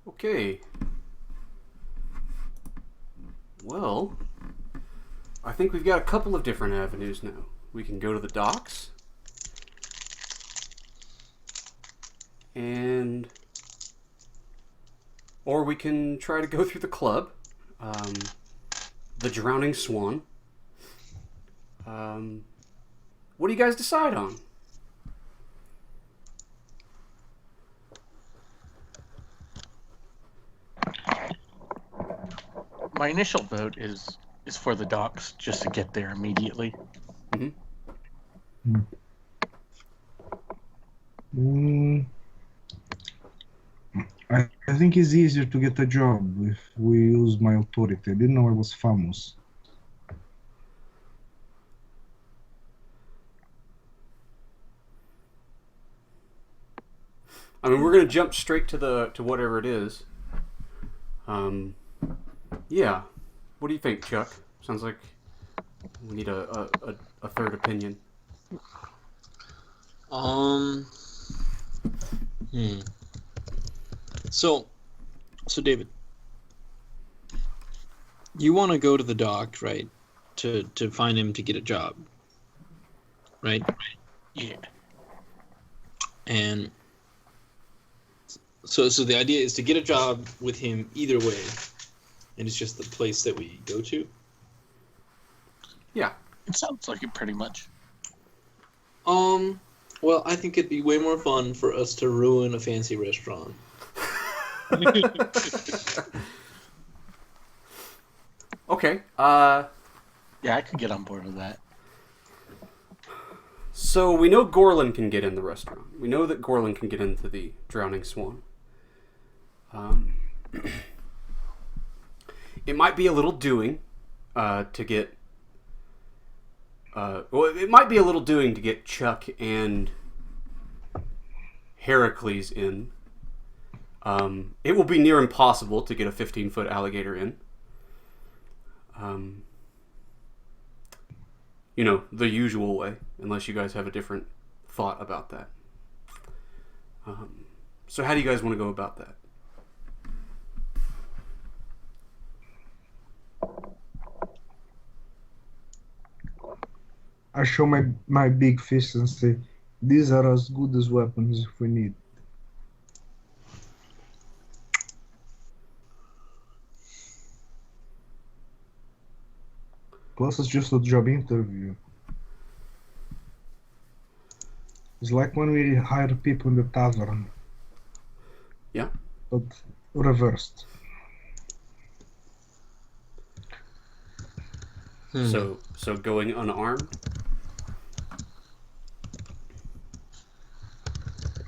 Okay. Well, I think we've got a couple of different avenues now. We can go to the docks. Or we can try to go through the club. The Drowning Swan. What do you guys decide on? My initial vote is for the docks, just to get there immediately. Mm-hmm. I think it's easier to get a job if we use my authority. I didn't know I was famous. I mean, we're gonna jump straight to whatever it is. Yeah. What do you think, Chuck? Sounds like we need a third opinion. So David, you want to go to the dock, right? To find him to get a job, right? Yeah. And so the idea is to get a job with him either way, and it's just the place that we go to. Yeah. It sounds like it pretty much. Well, I think it'd be way more fun for us to ruin a fancy restaurant. Okay. Yeah, I could get on board with that. So we know Gorlin can get in the restaurant. We know that Gorlin can get into the Drowning Swan. It might be a little doing to get. It might be a little doing to get Chuck and Heracles in. It will be near impossible to get a 15-foot alligator in. The usual way, unless you guys have a different thought about that. So how do you guys want to go about that? I show my big fist and say, these are as good as weapons if we need. Plus, it's just a job interview. It's like when we hire people in the tavern. Yeah. But reversed. So going unarmed?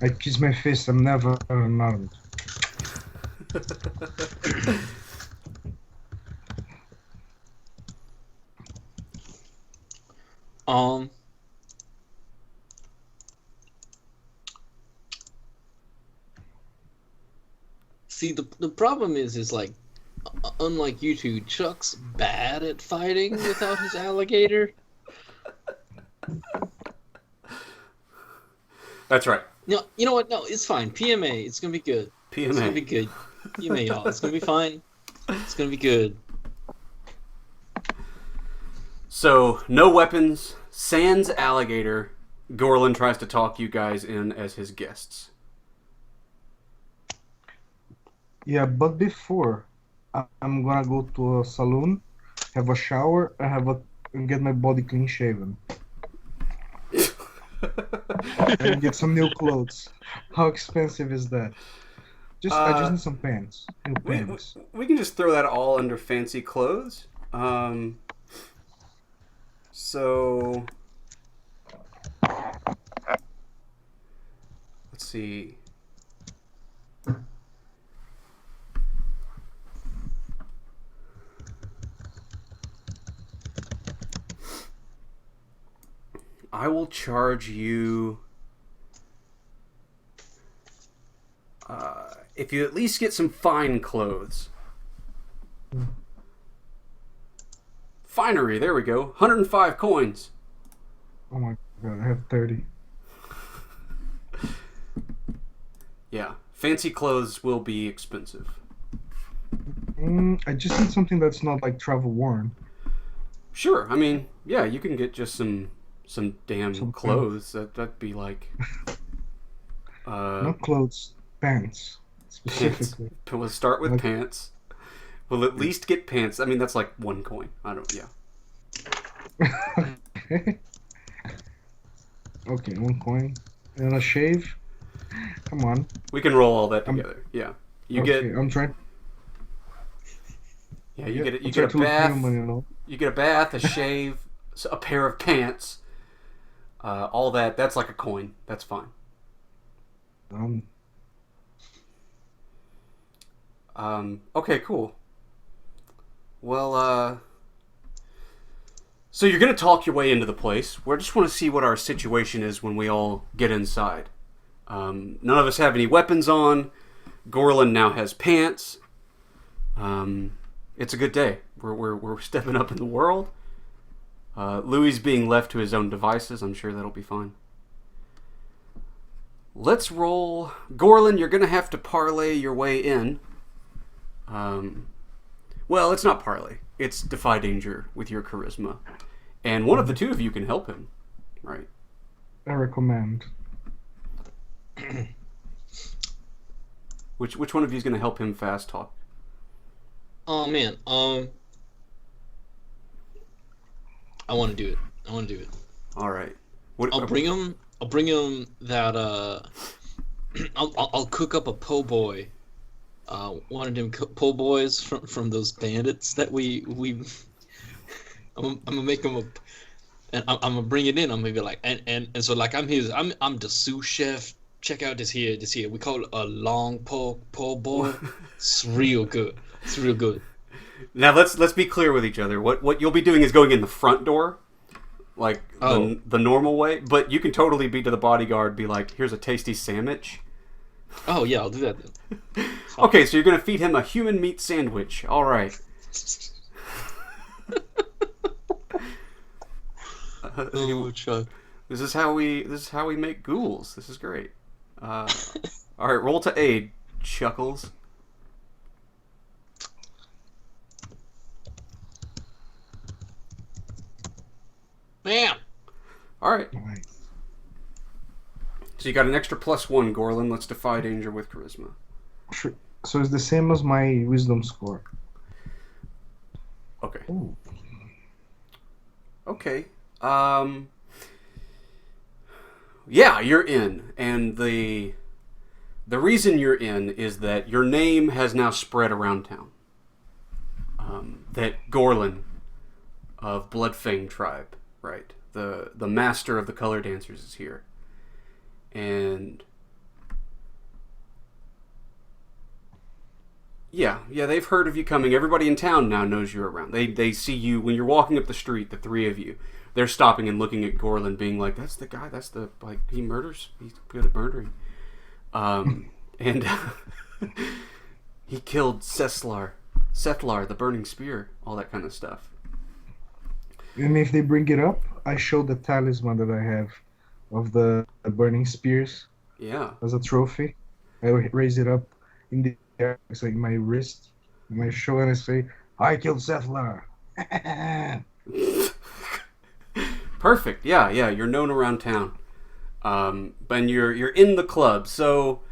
I kiss my face, I'm never unarmed. See, the problem is like, unlike you two, Chuck's bad at fighting without his alligator. That's right. No, you know what? No, it's fine. PMA, it's gonna be good. PMA. It's gonna be good. PMA, y'all. It's gonna be fine. It's gonna be good. So, no weapons, sans alligator. Gorlin tries to talk you guys in as his guests. Yeah, but before, I'm gonna go to a saloon, have a shower, and get my body clean shaven. And get some new clothes. How expensive is that? I just need some pants. New pants. We can just throw that all under fancy clothes. So let's see. I will charge you if you at least get some fine clothes. Finery, there we go. 105 coins. Oh my god, I have 30. Yeah. Fancy clothes will be expensive. I just need something that's not like travel worn. Sure. I mean, yeah, you can get just some damn Some clothes. That'd be like Not clothes, pants pants. specifically. Let's start with Like, pants. We'll at least get pants. I mean, that's like 1 coin. I don't. Yeah. okay, 1 coin and a shave. Come on. We can roll all that I'm- together. Yeah. You Okay, get. I'm trying. Yeah. You get it. You I'm get a trying to look bath. human, you know. You get a bath, a shave, a pair of pants. All that. That's like a coin. That's fine. Um, Okay. Cool. Well. So you're gonna talk your way into the place. We just want to see what our situation is when we all get inside. None of us have any weapons on. Gorlin now has pants. It's a good day. We're stepping up in the world. Louis being left to his own devices. I'm sure that'll be fine. Let's roll. Gorlin, you're gonna have to parlay your way in. Well, it's not parlay. It's defy danger with your charisma. And one of the two of you can help him, right? I recommend. Which one of you is going to help him fast talk? Oh man, I want to do it. All right. What, I'll bring him that I'll cook up a po' boy. One of them po' boys from those bandits that we I'm gonna make him and I'm gonna bring it in. I'm gonna be like and so like I'm the sous chef. Check out this here. We call it a long po' boy. It's real good. Now let's be clear with each other. What you'll be doing is going in the front door, like the normal way. But you can totally be to the bodyguard. Be like, here's a tasty sandwich. Oh yeah, I'll do that then. Okay, so you're gonna feed him a human meat sandwich. All right. Oh, Chuck. This is how we make ghouls. This is great. All right, roll to aid, Chuckles. Bam. All right. Nice. So you got an extra +1, Gorlin. Let's defy danger with charisma. Sure. So it's the same as my wisdom score. Okay. Ooh. Okay. Yeah, you're in, and the reason you're in is that your name has now spread around town. That Gorlin of Bloodfang tribe, right? The master of the color dancers is here, and yeah, they've heard of you coming. Everybody in town now knows you're around. They see you when you're walking up the street. The three of you. They're stopping and looking at Gorlin, being like, "That's the guy. That's the he murders. He's good at murdering." And he killed Sethlar, the burning spear, all that kind of stuff. And if they bring it up, I show the talisman that I have of the burning spears Yeah. as a trophy. I raise it up in the air. It's like my wrist, my show, and I say, "I killed Sethlar." Perfect. Yeah. You're known around town, and you're in the club. So,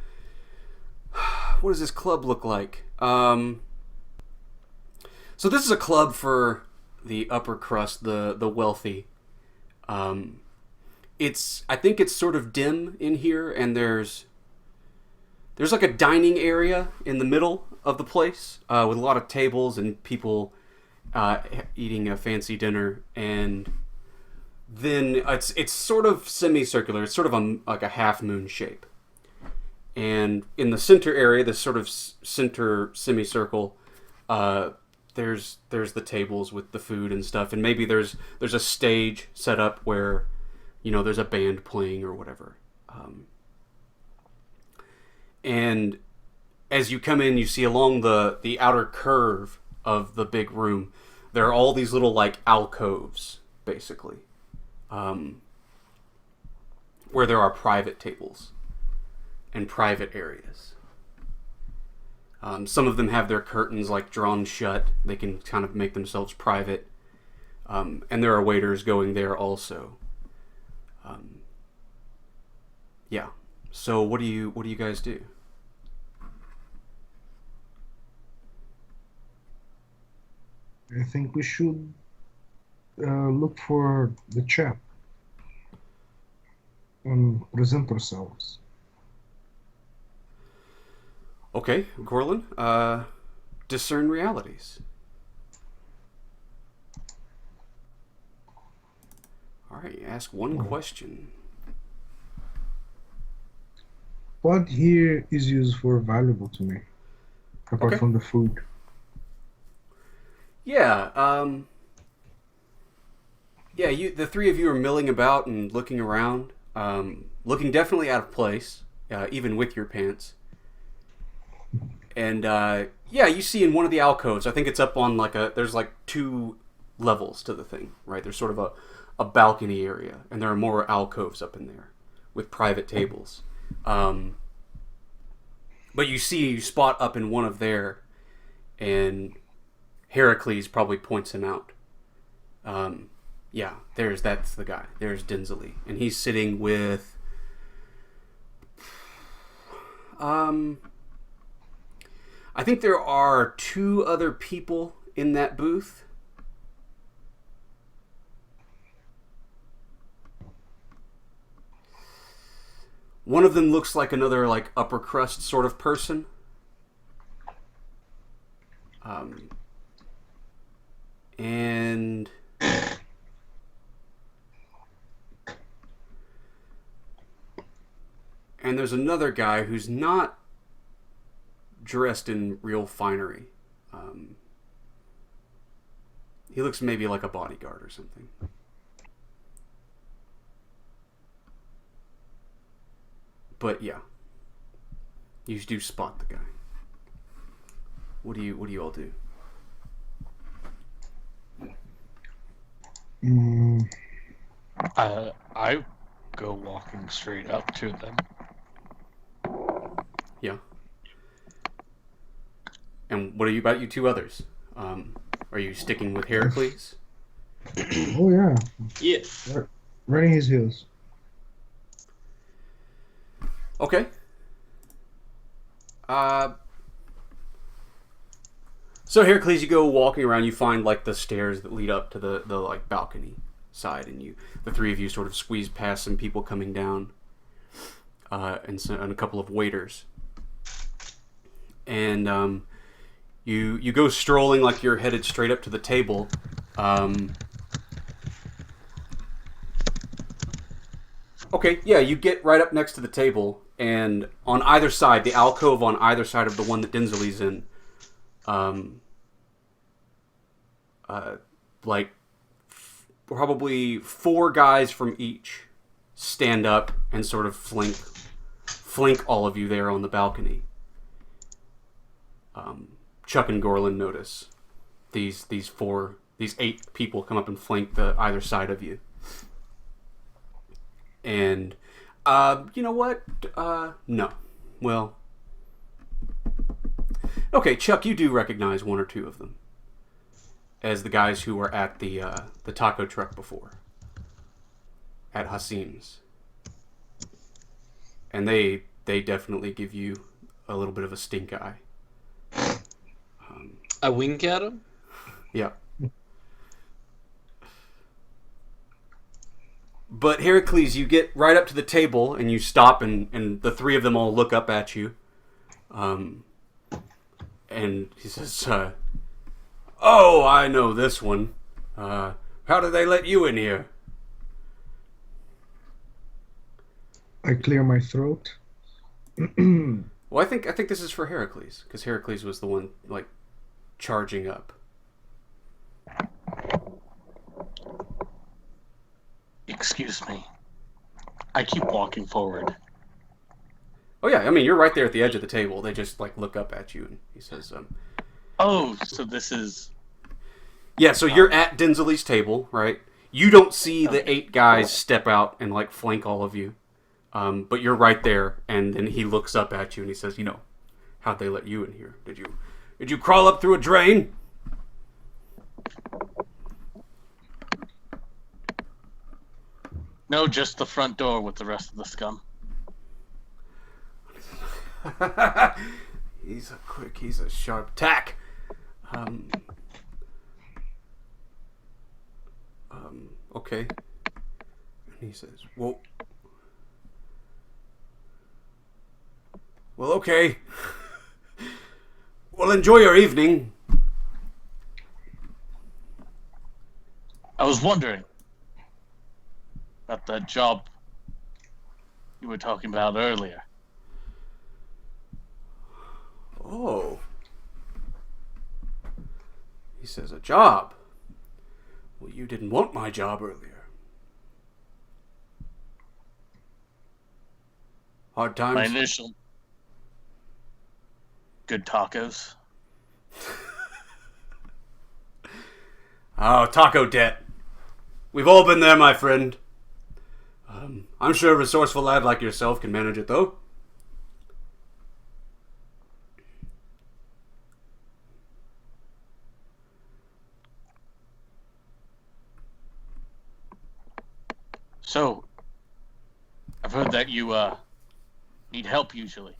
what does this club look like? So this is a club for the upper crust, the wealthy. I think it's sort of dim in here, and there's like a dining area in the middle of the place with a lot of tables and people eating a fancy dinner, and then it's sort of semicircular. It's sort of like a half moon shape, and in the center area, this sort of center semicircle, there's the tables with the food and stuff, and maybe there's a stage set up where, there's a band playing or whatever. And as you come in, you see along the outer curve of the big room, there are all these little like alcoves, basically, where there are private tables. and private areas. Some of them have their curtains like drawn shut. They can kind of make themselves private. And there are waiters going there also. Yeah. So what do you guys do? I think we should look for the chap and present ourselves. Okay, Gorlin, discern realities. All right, ask one question. What here is useful or valuable to me, apart Okay. from the food? Yeah, yeah. The three of you are milling about and looking around, looking definitely out of place, even with your pants. And yeah, you see in one of the alcoves. I think it's up on there's like 2 levels to the thing, right? There's sort of a balcony area, and there are more alcoves up in there with private tables. But you spot up in one of there, and Heracles probably points him out. Yeah, that's the guy. There's Dinsley, and he's sitting with I think there are 2 other people in that booth. One of them looks like another upper crust sort of person. And there's another guy who's not dressed in real finery. He looks maybe like a bodyguard or something. But yeah, you do spot the guy. What do you all do? I go walking straight up to them. Yeah. And what about you 2 others? Are you sticking with Heracles? Oh yeah, Yeah. running his heels. Okay. So Heracles, you go walking around. You find the stairs that lead up to the balcony side, and the 3 of you sort of squeeze past some people coming down, and a couple of waiters, and you go strolling like you're headed straight up to the table. Okay, yeah, you get right up next to the table, and on either side, the alcove on either side of the one that Dinsley's in, probably 4 guys from each stand up and sort of flank all of you there on the balcony. Chuck and Gorlin notice these 8 people come up and flank either side of you. And, you know what? No. Well, okay, Chuck, you do recognize 1 or 2 of them as the guys who were at the taco truck before, at Hasim's. And they definitely give you a little bit of a stink eye. I wink at him. Yeah. But Heracles, you get right up to the table and you stop, and the 3 of them all look up at you. And he says, "Oh, I know this one. How did they let you in here?" I clear my throat. Well, I think this is for Heracles, because Heracles was the one charging up. Excuse me. I keep walking forward. Oh yeah, I mean you're right there at the edge of the table. They just look up at you, and he says, Oh, so this is... Yeah, so you're at Dinsley's table, right? You don't see the 8 guys step out and flank all of you. But you're right there, and then he looks up at you and he says, "You know, how'd they let you in here? Did you crawl up through a drain?" No, just the front door with the rest of the scum. He's a sharp tack. Okay. And he says, well, okay. Well, enjoy your evening. I was wondering about that job you were talking about earlier. Oh. He says, a job? Well, you didn't want my job earlier. Hard times? My initial... Good tacos. Oh, taco debt. We've all been there, my friend. I'm sure a resourceful lad like yourself can manage it, though. So, I've heard that you need help usually.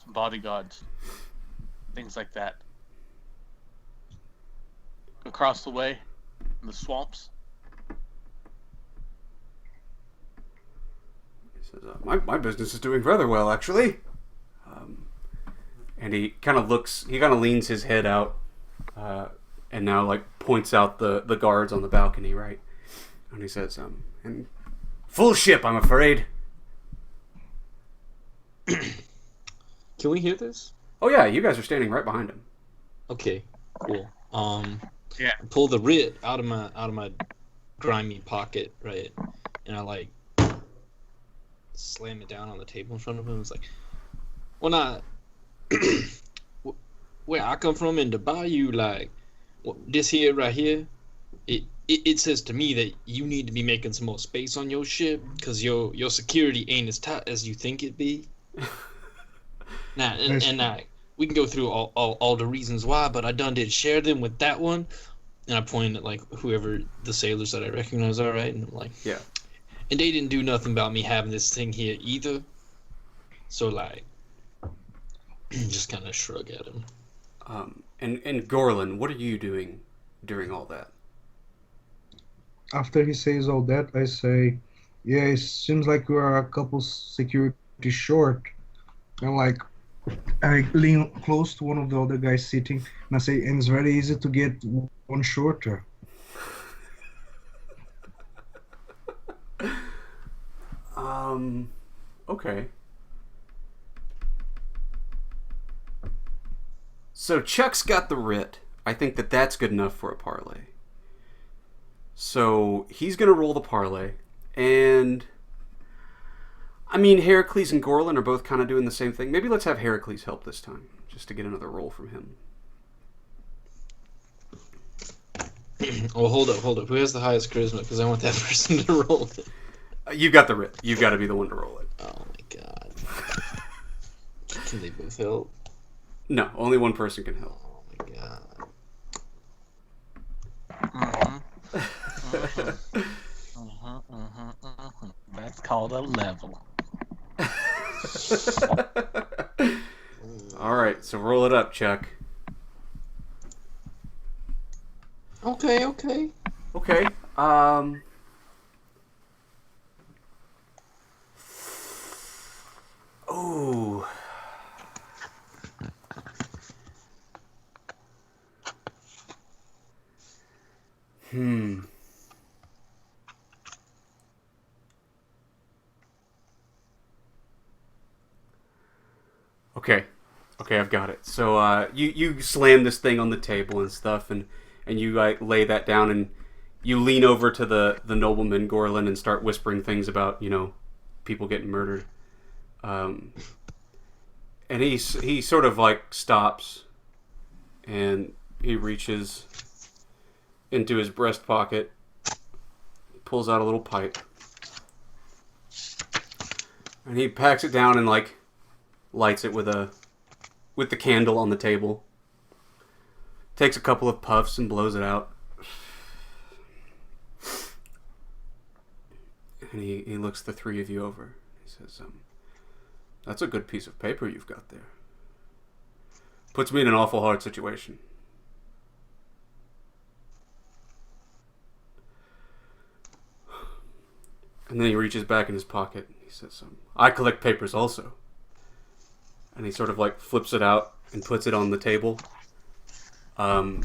Some bodyguards. Things like that. Across the way, in the swamps. He says, my business is doing rather well, actually. And he kind of leans his head out, and now, like, points out the guards on the balcony, right? And he says, and full ship, I'm afraid. Can we hear this? Oh, yeah, you guys are standing right behind him. Okay, cool. Yeah. I pull the writ out of my grimy pocket, right? And I like slam it down on the table in front of him. It's like, when where I come from in the bayou, like this here right here, it says to me that you need to be making some more space on your ship because your security ain't as tight as you think it be. Now and we can go through all the reasons why, but I done did share them with that one, and I point at like whoever the sailors that I recognize are, right, and I'm like, Yeah. and they didn't do nothing about me having this thing here either, so like, just kind of shrug at him. And Gorlin, what are you doing during all that? After he says all that, I say, yeah, it seems like we are a couple security short. And like, I lean close to one of the other guys sitting, and I say, and it's very easy to get one shorter. Okay. So Chuck's got the writ. I think that's good enough for a parlay. So he's going to roll the parlay. And, I mean, Heracles and Gorlin are both kind of doing the same thing. Maybe let's have Heracles help this time, just to get another roll from him. Oh, hold up. Who has the highest charisma? Because I want that person to roll it. You've got the writ. You've got to be the one to roll it. Oh my god. Can they both help? No, only one person can help. Oh my god. That's called a level. All right, so roll it up, Chuck. Okay. Okay. Oh. Okay, I've got it. So you slam this thing on the table and stuff, and you like lay that down, and you lean over to the nobleman Gorlin and start whispering things about, you know, people getting murdered. And he sort of like stops, and he reaches into his breast pocket, pulls out a little pipe, And he packs it down and like lights it with the candle on the table. Takes a couple of puffs and blows it out. And he looks the three of you over. He says, "That's a good piece of paper you've got there. Puts me in an awful hard situation." And then he reaches back in his pocket. He says, "I collect papers also." And he sort of like flips it out and puts it on the table. And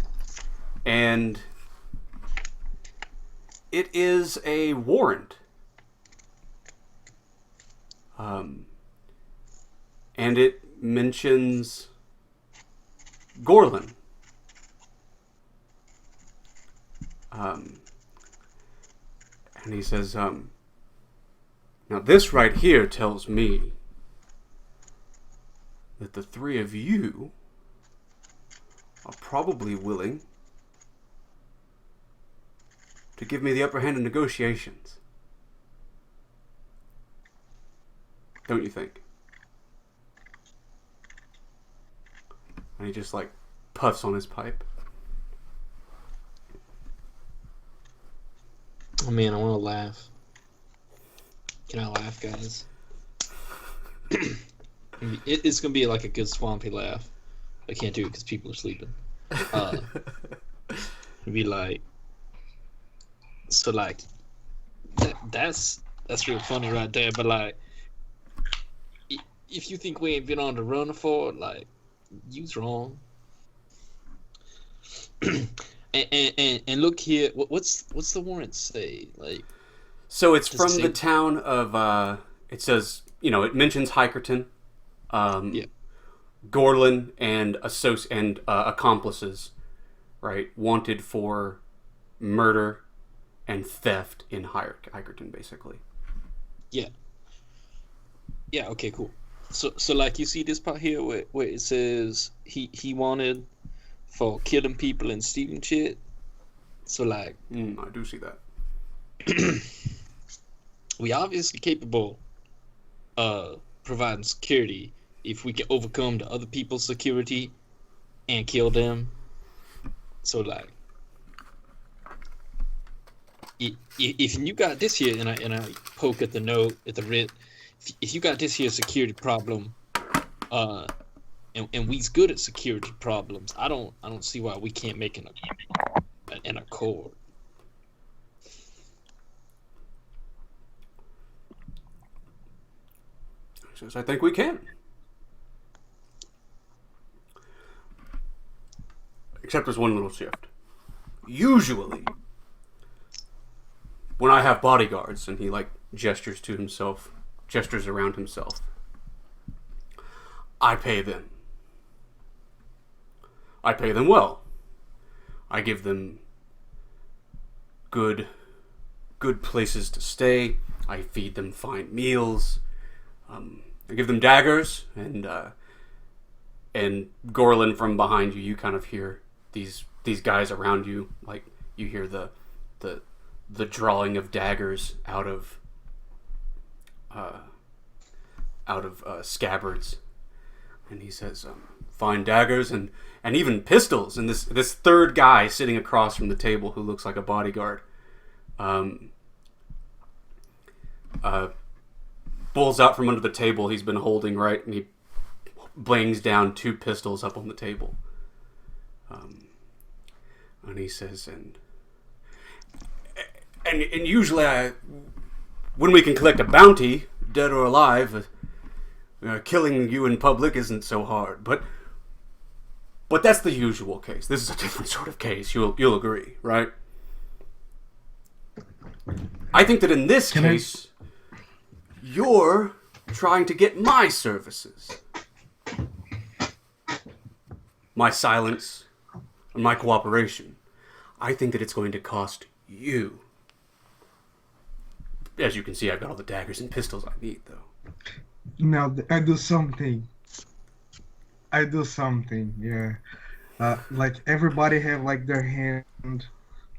it is a warrant. And it mentions Gorlin. And he says, "Now this right here tells me that the three of you are probably willing to give me the upper hand in negotiations. Don't you think?" And he just like puffs on his pipe. Oh man, I want to laugh. Can I laugh, guys? It's gonna be like a good swampy laugh. I can't do it because people are sleeping. It'd be like, so like, that's real funny right there. But like, if you think we ain't been on the run for, like, you's wrong. and look here, what's the warrant say? Like, so it's from the town of. It says, it mentions Hikerton. Yeah. Gorlin and accomplices, right? Wanted for murder and theft in Hikerton, basically. Yeah. Yeah. Okay. Cool. So like, you see this part here where it says he wanted for killing people and stealing shit. So like, I do see that. We obviously capable of providing security if we can overcome the other people's security and kill them. So like, if you got this here, and I poke at the note at the writ, if you got this here security problem, and we's good at security problems, I don't see why we can't make an accord. Says, "I think we can. Except there's one little shift. Usually, when I have bodyguards," and he like gestures around himself, "I pay them. I pay them well. I give them good places to stay. I feed them fine meals. I give them daggers, and Gorlin, from behind you, you kind of hear these guys around you, like you hear the drawing of daggers out of scabbards." And he says, "Fine daggers and even pistols." And this third guy sitting across from the table, who looks like a bodyguard, pulls out from under the table he's been holding, right, and he bangs down two pistols up on the table. And he says, and usually when we can collect a bounty, dead or alive, killing you in public isn't so hard. But that's the usual case. This is a different sort of case. You'll agree, right? I think that in this case, you're trying to get my services. My silence and my cooperation. I think that it's going to cost you. As you can see, I've got all the daggers and pistols I need, though. Now, I do something, yeah. Like, everybody have, like, their hand,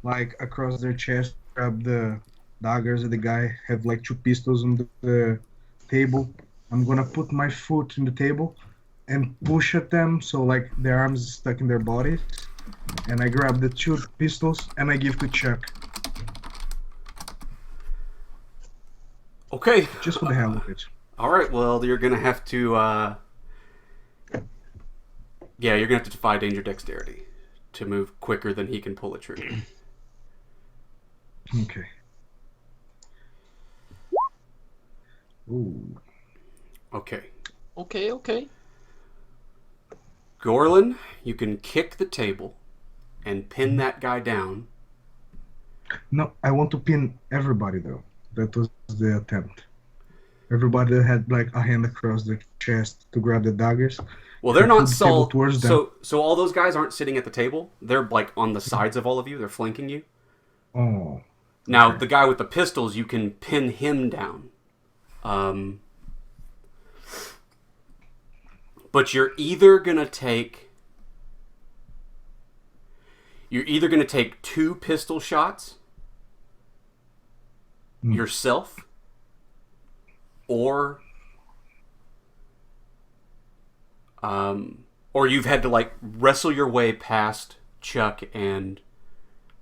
like, across their chest, grab the daggers, and the guy have, like, two pistols on the table. I'm gonna put my foot in the table and push at them so like their arms is stuck in their bodies. And I grab the 2 pistols and I give to Chuck Okay. just for the hell of it. All right. Well, you're gonna have to. Yeah, you're gonna have to defy danger dexterity to move quicker than he can pull a trigger. Okay. Ooh. Okay. Okay. Gorlin, you can kick the table and pin that guy down. No, I want to pin everybody though. That was the attempt. Everybody had like a hand across their chest to grab the daggers. Well, they're I not pulled the table sol- towards them. so all those guys aren't sitting at the table. They're like on the sides of all of you. They're flanking you. Oh. Now, Okay. the guy with the pistols, you can pin him down. But you're either gonna take 2 pistol shots yourself, or you've had to like wrestle your way past Chuck and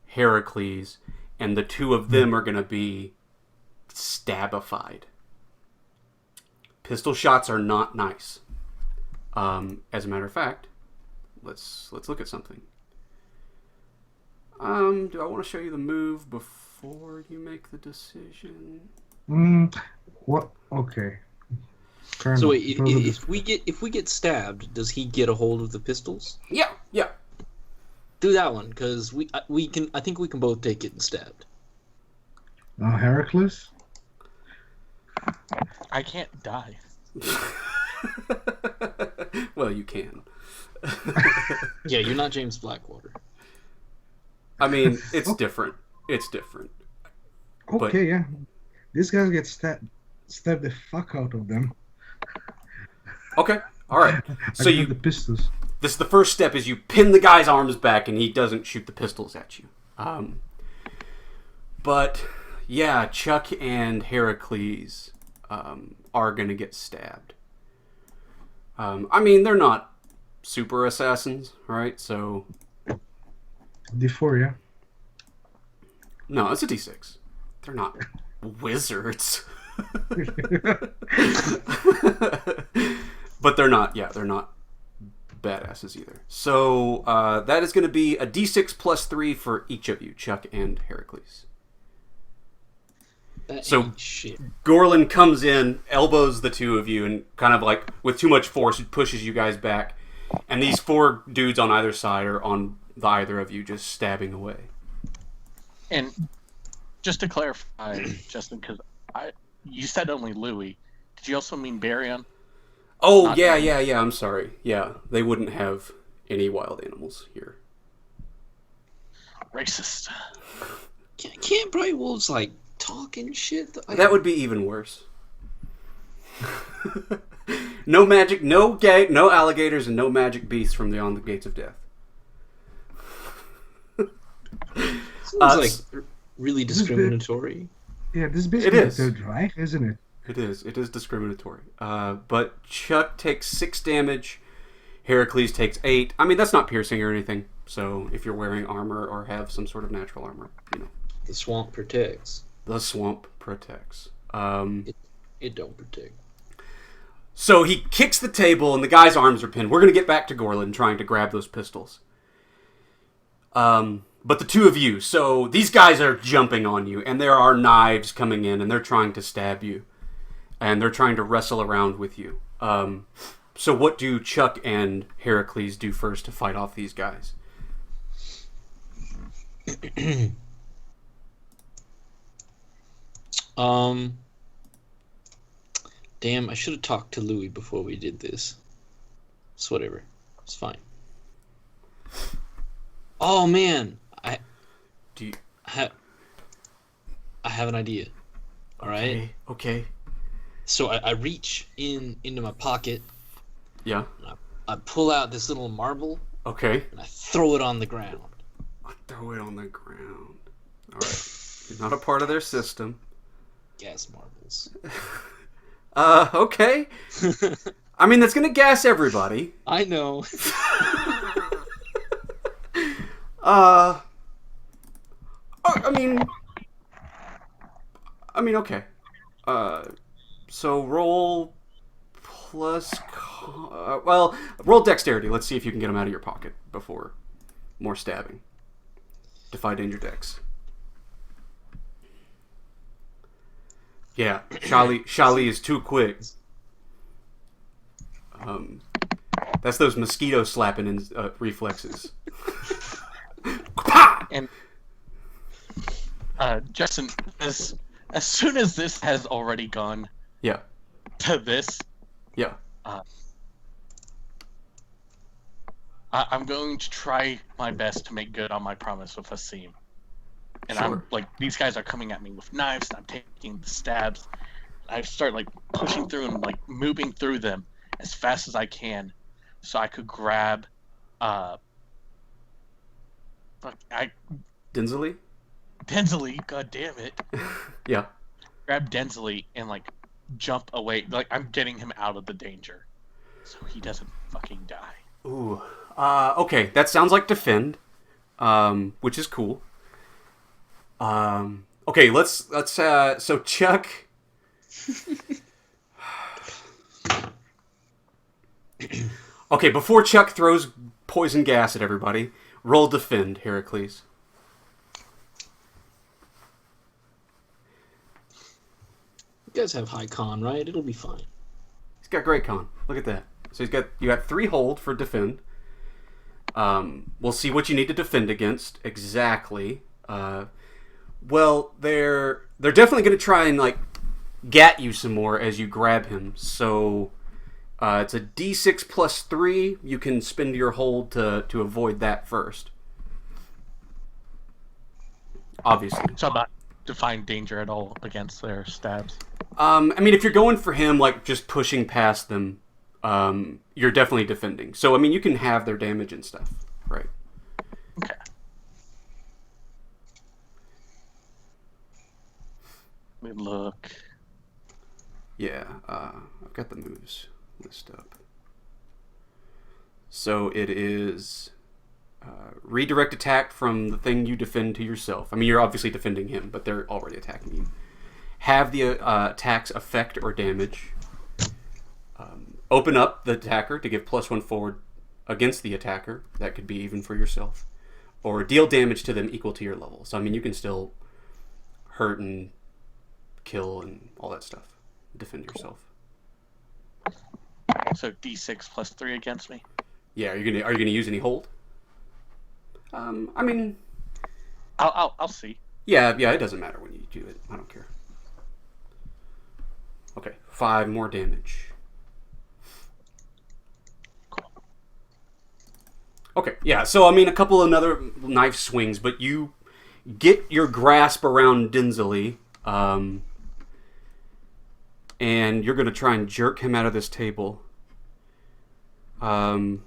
Heracles, and the 2 of them are gonna be stabified. Pistol shots are not nice. As a matter of fact, let's look at something. Do I want to show you the move before you make the decision? What? Okay. Fair So enough. wait, Those are if we get stabbed, does he get a hold of the pistols? Yeah. Do that one, because we can. I think we can both take getting stabbed. Heracles? I can't die. Well, you can. Yeah, you're not James Blackwater. I mean, it's different. It's different. Okay, yeah. These guys get stabbed the fuck out of them. Okay. All right. So I grab the pistols. This is the first step: is you pin the guy's arms back, and he doesn't shoot the pistols at you. But yeah, Chuck and Heracles are gonna get stabbed. I mean, they're not super assassins, right? So D4, yeah. no, it's a D6. They're not wizards. But they're not badasses either. So that is going to be a D6 plus 3 for each of you, Chuck and Heracles. That So- ain't shit. Gorlin comes in, elbows the 2 of you, and kind of like with too much force, it pushes you guys back. And these 4 dudes on either side are on the either of you, just stabbing away. And just to clarify, Justin, because you said only Louis. Did you also mean Baryon? Oh, Not yeah, mine. yeah. I'm sorry. Yeah, they wouldn't have any wild animals here. Racist. Can't Bright Wolves like talk and shit? That would be even worse. No magic, no alligators, and no magic beasts from beyond the gates of death. Seems like really discriminatory. Yeah, this is basically It is. the Third Reich, isn't it? It is discriminatory. But Chuck takes 6 damage. Heracles takes 8. I mean, that's not piercing or anything. So if you're wearing armor or have some sort of natural armor, The swamp protects. the swamp protects. It don't protect. So he kicks the table and the guy's arms are pinned. We're going to get back to Gorlin trying to grab those pistols. But the 2 of you, so these guys are jumping on you, and there are knives coming in, and they're trying to stab you. And they're trying to wrestle around with you. So what do Chuck and Heracles do first to fight off these guys? Damn, I should have talked to Louis before we did this. It's whatever. It's fine. Oh man, I have an idea. All right. Okay. So I reach into my pocket. Yeah. And I pull out this little marble Okay. and I throw it on the ground. I throw it on the ground. All right. You're not a part of their system. Gas marbles. Okay. I mean, that's gonna gas everybody. I know. I mean, okay. Uh, so roll plus, well, roll dexterity. Let's see if you can get them out of your pocket before more stabbing. Defy danger dex. Yeah, Shali is too quick. That's those mosquito slapping in, reflexes. And Justin, as soon as this has already gone Yeah, to this, yeah. I'm going to try my best to make good on my promise with Asim. And Sure. I'm like, these guys are coming at me with knives. And I'm taking the stabs. I start like pushing through and like moving through them as fast as I can, so I could grab. Dinsley? Denzely, god damn it, Yeah. grab Denzely and like jump away. Like I'm getting him out of the danger, so he doesn't fucking die. Ooh. Okay, that sounds like defend, which is cool. Okay, let's so Chuck. Okay, before Chuck throws poison gas at everybody, roll defend, Heracles. You guys have high con, right? It'll be fine. He's got great con. Look at that. So you got 3 hold for defend. We'll see what you need to defend against exactly. Well, they're definitely going to try and like gat you some more as you grab him. So it's a D6 plus 3. You can spend your hold to avoid that first. Obviously. So I'm not defying danger at all against their stabs. I mean, if you're going for him, like just pushing past them, you're definitely defending. So I mean, you can have their damage and stuff, right? Okay. Let me look. Yeah, I've got the moves list up. So it is redirect attack from the thing you defend to yourself. I mean, you're obviously defending him, but they're already attacking you. Have the attack's effect or damage. Open up the attacker to give +1 forward against the attacker. That could be even for yourself. Or deal damage to them equal to your level. So, I mean, you can still hurt and kill and all that stuff. Defend yourself. So D6 plus 3 against me. Yeah, are you gonna use any hold? I mean, I'll see. yeah, it doesn't matter when you do it. I don't care. Okay, 5 more damage. Okay, yeah, so I mean a couple another knife swings, but you get your grasp around Dinsley, and you're going to try and jerk him out of this table. Gorlin,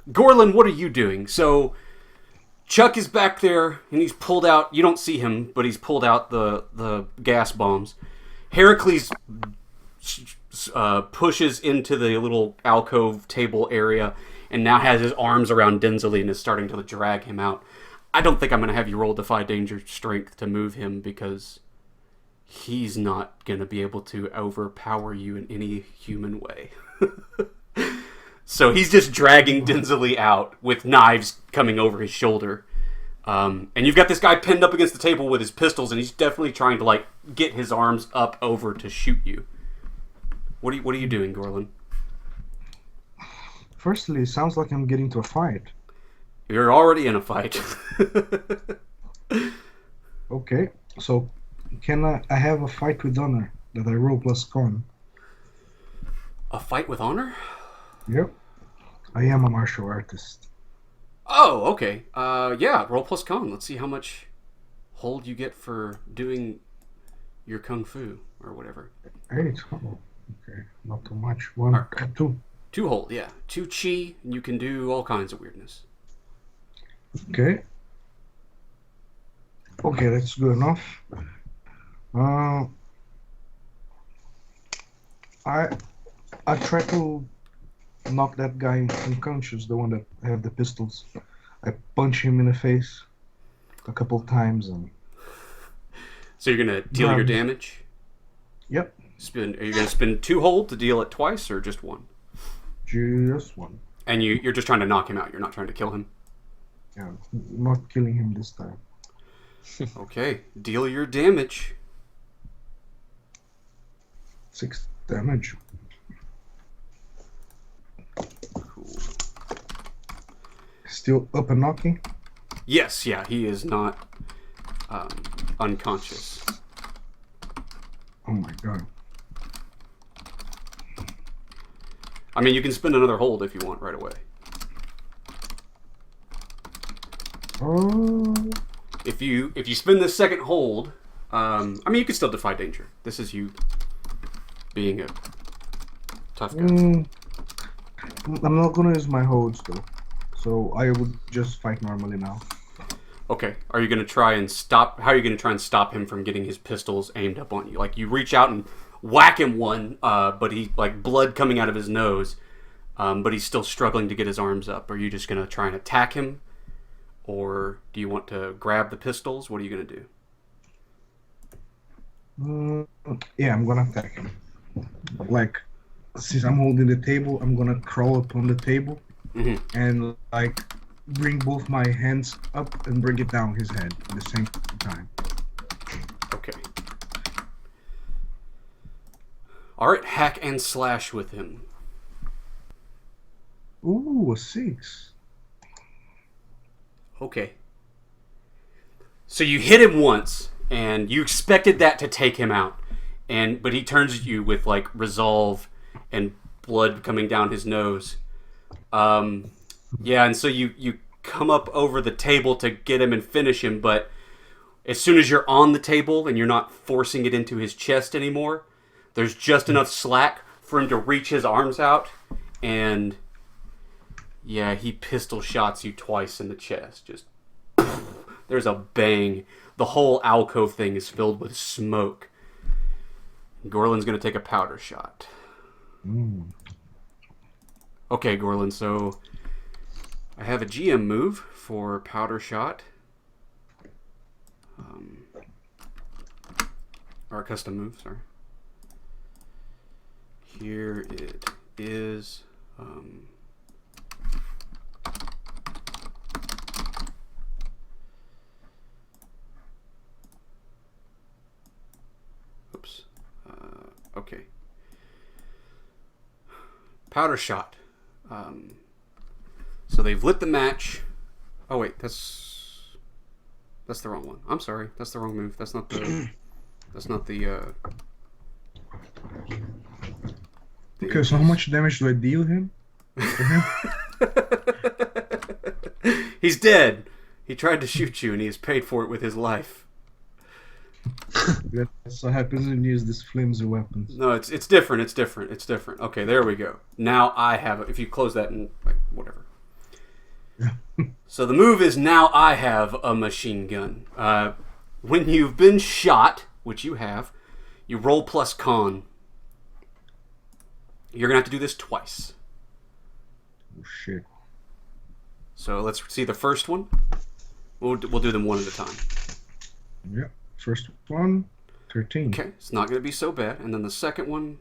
what are you doing? So Chuck is back there, and he's pulled out, you don't see him, but he's pulled out the gas bombs. Heracles pushes into the little alcove table area and now has his arms around Dinsley and is starting to drag him out. I don't think I'm going to have you roll Defy Danger Strength to move him because he's not going to be able to overpower you in any human way. So he's just dragging Dinsley out with knives coming over his shoulder. And you've got this guy pinned up against the table with his pistols, and he's definitely trying to like get his arms up over to shoot you. What are you doing, Gorlin? Firstly, it sounds like I'm getting to a fight. You're already in a fight. Okay, so can I have a fight with honor that I roll plus con? A fight with honor? Yep. I am a martial artist. Oh, okay. Yeah, roll plus con. Let's see how much hold you get for doing your kung fu or whatever. 8. Oh, okay, not too much. 1, 2. 2 hold, yeah. 2 chi, and you can do all kinds of weirdness. Okay. Okay, that's good enough. I I try to knock that guy unconscious, the one that have the pistols. I punch him in the face a couple times and So you're gonna deal your grab. damage. Yep, Are you gonna spend 2 hold to deal it twice, or just one? just one. And you're just trying to knock him out. You're not trying to kill him. Yeah, not killing him this time. Okay, deal your damage. 6 damage. Cool. Still up and knocking. Yes, yeah, he is not unconscious. Oh my god. I mean, you can spend another hold if you want right away. Oh, If you spend this second hold, I mean, you can still defy danger. This is you being a tough guy. I'm not gonna use my holds though, so I would just fight normally now. Okay, are you going to try and stop? How are you going to try and stop him from getting his pistols aimed up on you? Like, you reach out and whack him one, but he, like, blood coming out of his nose, but he's still struggling to get his arms up. Are you just going to try and attack him? Or do you want to grab the pistols? What are you going to do? Yeah, I'm gonna attack him. Like, since I'm holding the table, I'm gonna crawl up on the table and like bring both my hands up and bring it down his head at the same time. Okay. Alright, hack and slash with him. Ooh, a 6. Okay. So you hit him once, and you expected that to take him out. But he turns at you with, like, resolve and blood coming down his nose. Yeah, and so you come up over the table to get him and finish him, but as soon as you're on the table and you're not forcing it into his chest anymore, there's just enough slack for him to reach his arms out, and yeah, he pistol shots you twice in the chest. Just there's a bang. The whole alcove thing is filled with smoke. Gorlin's gonna take a powder shot. Okay, Gorlin, so I have a GM move for powder shot. Or a custom move, sorry. Here it is. Oops. Okay. Powder shot. So they've lit the match. Oh wait, that's the wrong one. I'm sorry, that's the wrong move. That's not the. Okay, so how much damage do I deal him? He's dead. He tried to shoot you, and he has paid for it with his life. That's what happens when you use these flimsy weapons. No, it's different. It's different. It's different. Okay, there we go. Now I have. If you close that and like whatever. So the move is now I have a machine gun. When you've been shot, which you have, you roll plus con. You're gonna have to do this twice. Oh shit. So let's see the first one. We'll do them one at a time. Yeah. First one, 13. Okay, it's not gonna be so bad. And then the second one.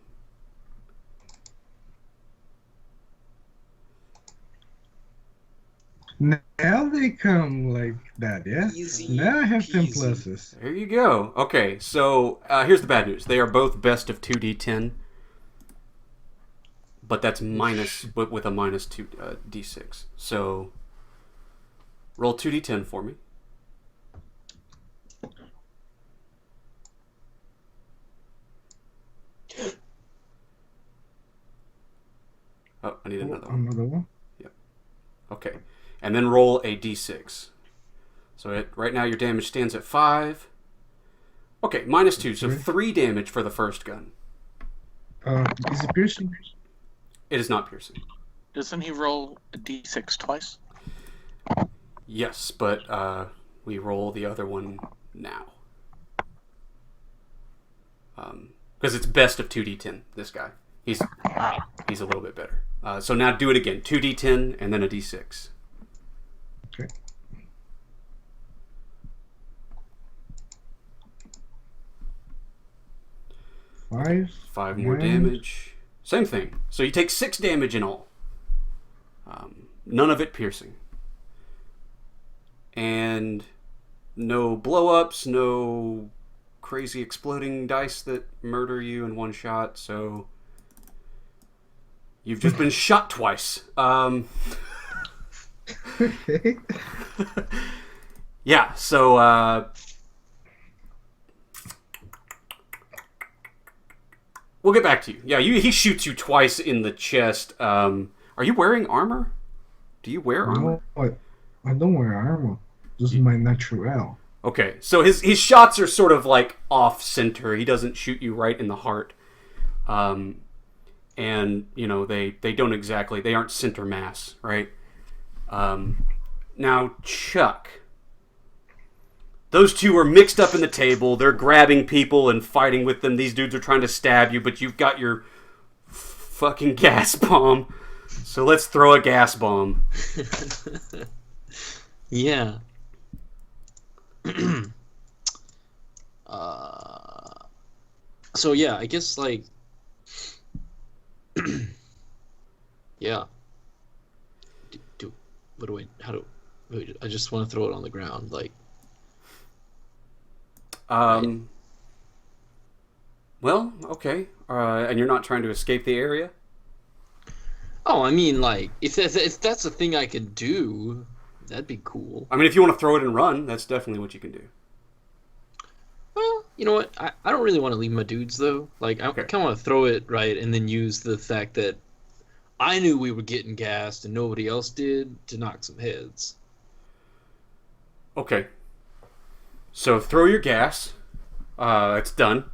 Now they come like that, yeah? Easy Now I have 10 peasy. pluses. There you go. Okay, so here's the bad news. They are both best of 2d10. But that's minus, but with a minus 2 d6. So roll 2d10 for me. Oh, I need another one. Another one? Okay. And then roll a d6. So right now your damage stands at 5. Okay, minus 2. So 3 damage for the first gun. Is it piercing? It is not piercing. Doesn't he roll a d6 twice? Yes, but we roll the other one now. Because it's best of 2d10, this guy. He's a little bit better. So now do it again. 2d10 and then a d6. Okay. Five more damage. Same thing. So you take 6 damage in all. None of it piercing. And no blow-ups, no crazy exploding dice that murder you in one shot, so you've just been shot twice. Okay. Yeah, so we'll get back to you. Yeah, he shoots you twice in the chest. Are you wearing armor? Do you wear armor? No, I don't wear armor. This is my natural. Okay, so his shots are sort of like off center. He doesn't shoot you right in the heart, and you know they don't exactly, they aren't center mass, right? Now Chuck, those two are mixed up in the table. They're grabbing people and fighting with them. These dudes are trying to stab you, but you've got your fucking gas bomb. So let's throw a gas bomb. Yeah. So yeah, I guess like yeah. I just want to throw it on the ground, like. Well, okay. And you're not trying to escape the area? Oh, I mean, like, if that's a thing I could do, that'd be cool. I mean, if you want to throw it and run, that's definitely what you can do. Well, you know what? I don't really want to leave my dudes, though. Like, I kind of want to throw it, right, and then use the fact that I knew we were getting gassed and nobody else did to knock some heads. Okay. So throw your gas. It's done.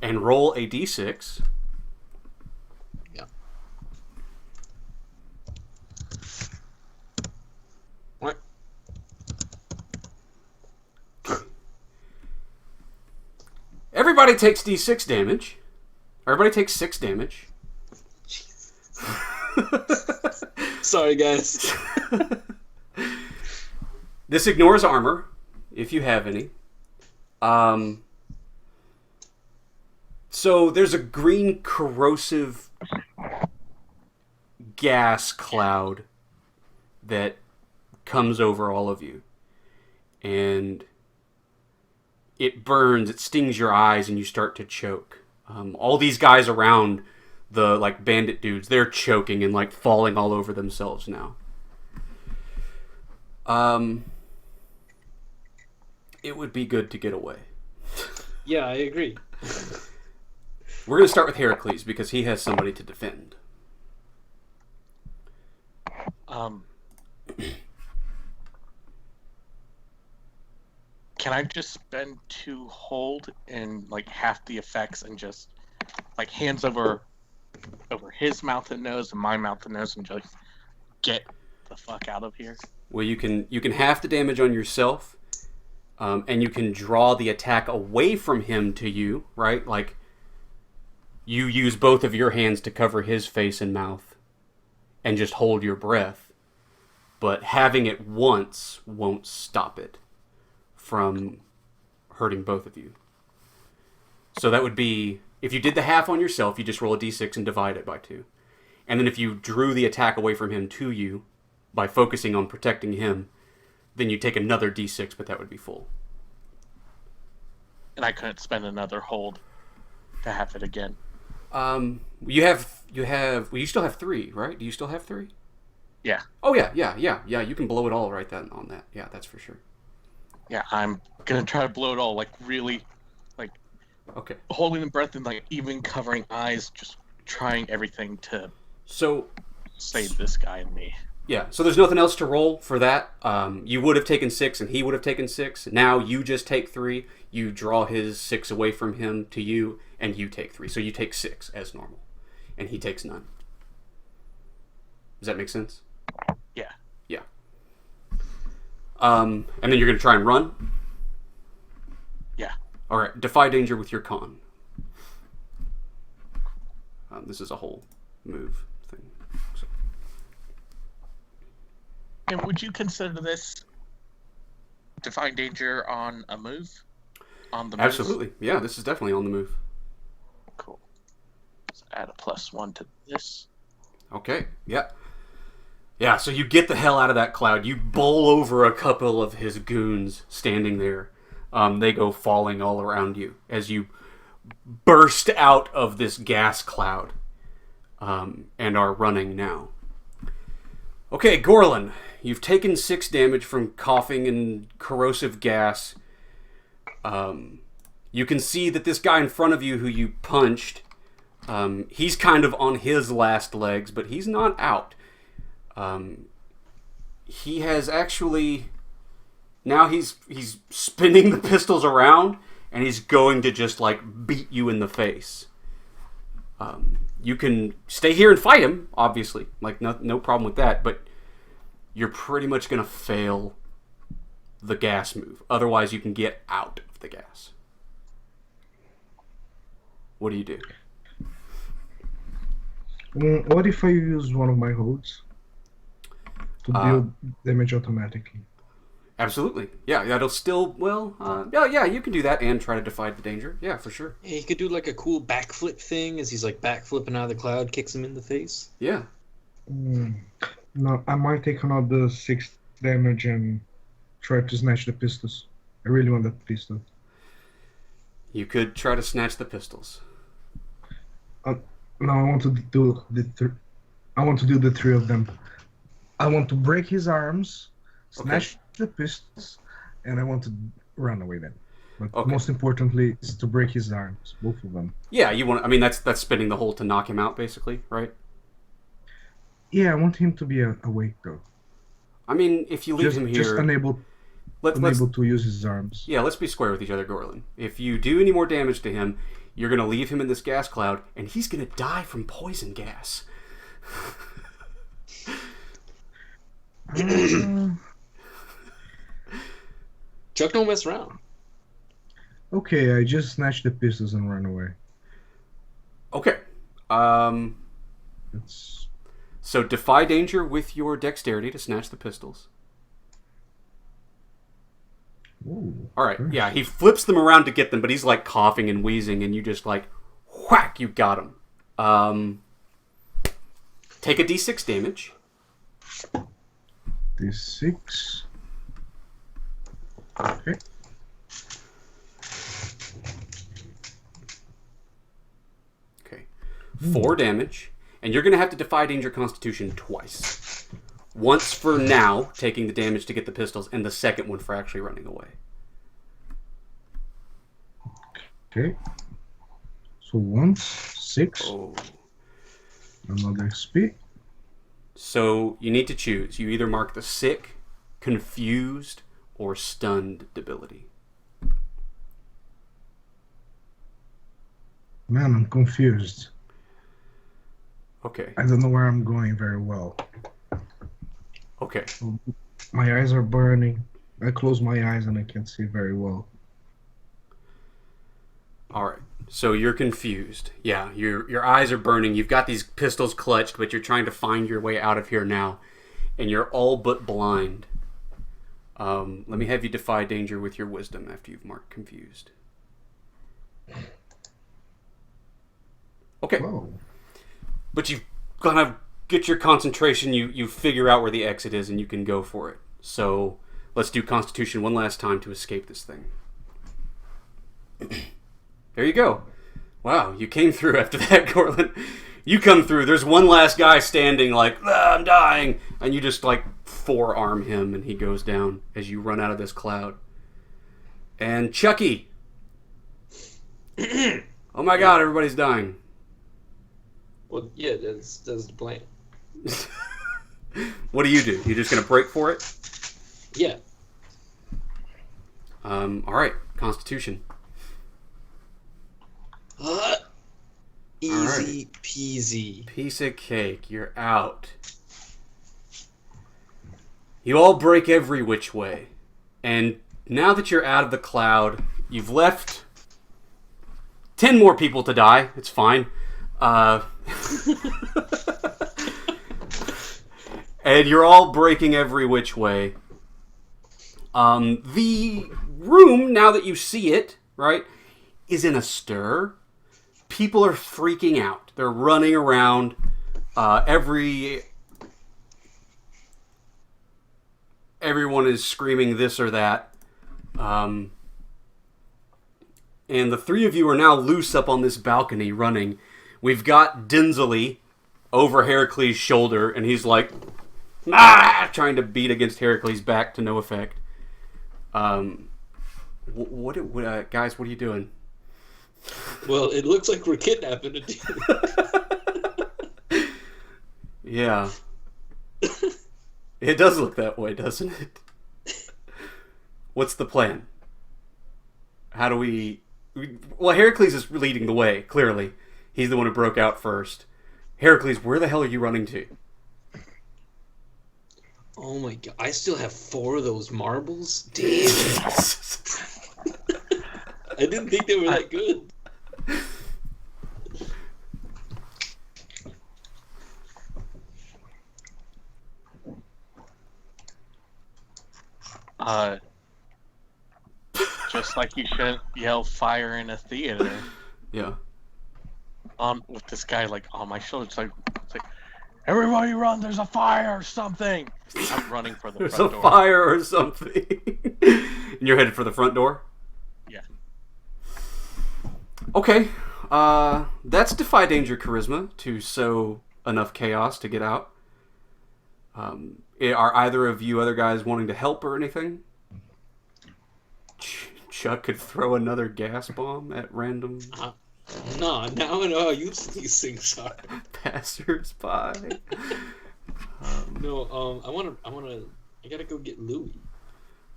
And roll a d6. Yeah. What? Everybody takes d6 damage. Everybody takes 6 damage. Sorry, guys. This ignores armor, if you have any. So there's a green corrosive gas cloud that comes over all of you. And it burns, it stings your eyes, and you start to choke. All these guys around the like bandit dudes, they're choking and like falling all over themselves now. It would be good to get away. Yeah, I agree. We're going to start with Heracles because he has somebody to defend. Can I just spend 2 hold and like half the effects and just like hands over his mouth and nose and my mouth and nose and just get the fuck out of here? Well, you can half the damage on yourself, and you can draw the attack away from him to you, right? Like, you use both of your hands to cover his face and mouth and just hold your breath. But having it once won't stop it from hurting both of you. So that would be, if you did the half on yourself, you just roll a d6 and divide it by 2. And then if you drew the attack away from him to you by focusing on protecting him, then you take another d6, but that would be full. And I couldn't spend another hold to have it again. You still have 3, right? Do you still have 3? Yeah. Oh yeah, you can blow it all right then on that. Yeah, that's for sure. Yeah, I'm gonna try to blow it all, like really, like, okay, holding the breath and like even covering eyes, just trying everything to save this guy and me. Yeah, so there's nothing else to roll for that. You would have taken 6 and he would have taken 6. Now you just take 3. You draw his 6 away from him to you, and you take 3. So you take 6 as normal, and he takes none. Does that make sense? Yeah. Yeah. And then you're going to try and run? Yeah. All right, defy danger with your con. This is a whole move thing. So. And would you consider this define danger on a move? On the move? Absolutely. Yeah, this is definitely on the move. Cool. Let's add a +1 to this. Okay, yeah. Yeah, so you get the hell out of that cloud. You bowl over a couple of his goons standing there. They go falling all around you as you burst out of this gas cloud and are running now. Okay, Gorlin, you've taken 6 damage from coughing and corrosive gas. You can see that this guy in front of you who you punched, he's kind of on his last legs, but he's not out. He has actually... Now he's spinning the pistols around, and he's going to just, like, beat you in the face. You can stay here and fight him, obviously. Like, no problem with that, but you're pretty much going to fail the gas move. Otherwise, you can get out of the gas. What do you do? What if I use one of my holds to deal damage automatically? Absolutely. Yeah, that'll still, yeah, you can do that and try to defy the danger. Yeah, for sure. Yeah, he could do like a cool backflip thing as he's like backflipping out of the cloud, kicks him in the face. Yeah. No, I might take another 6 damage and try to snatch the pistols. I really want that pistol. You could try to snatch the pistols. No, I want to do I want to do the 3 of them. I want to break his arms, snatch the pistols, and I want to run away then. But most importantly is to break his arms, both of them. Yeah, you want. I mean, that's spinning the hole to knock him out, basically, right? Yeah, I want him to be awake though. I mean, if you leave him here, just unable to use his arms. Yeah, let's be square with each other, Gorlin. If you do any more damage to him, you're gonna leave him in this gas cloud, and he's gonna die from poison gas. Chuck don't mess around. Okay, I just snatched the pistols and run away. Okay. So defy danger with your dexterity to snatch the pistols. Ooh, all right, yeah, he flips them around to get them, but he's like coughing and wheezing, and you just like whack, you got him. Take a d6 damage. D6. Okay. Okay. 4 damage, and you're going to have to defy danger constitution twice. Once for now, taking the damage to get the pistols, and the second one for actually running away. Okay. So once, 6. Oh. Another XP. So you need to choose. You either mark the sick, confused, or stunned debility. Man, I'm confused. Okay. I don't know where I'm going very well. Okay. My eyes are burning. I close my eyes and I can't see very well. All right. So you're confused. Yeah, your eyes are burning. You've got these pistols clutched, but you're trying to find your way out of here now, and you're all but blind. Let me have you defy danger with your wisdom after you've marked confused. Okay. Whoa. But you've got to get your concentration. You figure out where the exit is, and you can go for it. So let's do Constitution one last time to escape this thing. There you go. Wow, you came through after that, Gorlin. You come through. There's one last guy standing like, I'm dying. And you just like forearm him and he goes down as you run out of this cloud. And Chucky. Oh my god, everybody's dying. Well, yeah, that's the plan. What do? You're just going to break for it? Yeah. Alright, Constitution. Easy peasy. Piece of cake. You're out. You all break every which way. And now that you're out of the cloud, you've left 10 more people to die. It's fine. And you're all breaking every which way. The room, now that you see it, right, is in a stir. People are freaking out. They're running around. Everyone is screaming this or that. And the three of you are now loose up on this balcony running. We've got Dinsley over Heracles' shoulder, and he's like, trying to beat against Heracles' back to no effect. Guys, what are you doing? Well, it looks like we're kidnapping a demon. Yeah. It does look that way, doesn't it? What's the plan? How do we... Well, Heracles is leading the way, clearly. He's the one who broke out first. Heracles, where the hell are you running to? Oh my god, I still have 4 of those marbles? Damn. I didn't think they were that good. Just like you shouldn't yell fire in a theater. Yeah. With this guy like on my shoulder, it's like everybody run! There's a fire or something. I'm running for the There's front a door. fire or something. And you're headed for the front door? Yeah. Okay. That's Defy Danger Charisma to sow enough chaos to get out. Are either of you other guys wanting to help or anything? Chuck could throw another gas bomb at random No, now I know how useful these things are. passers-by. No, I gotta go get Louis.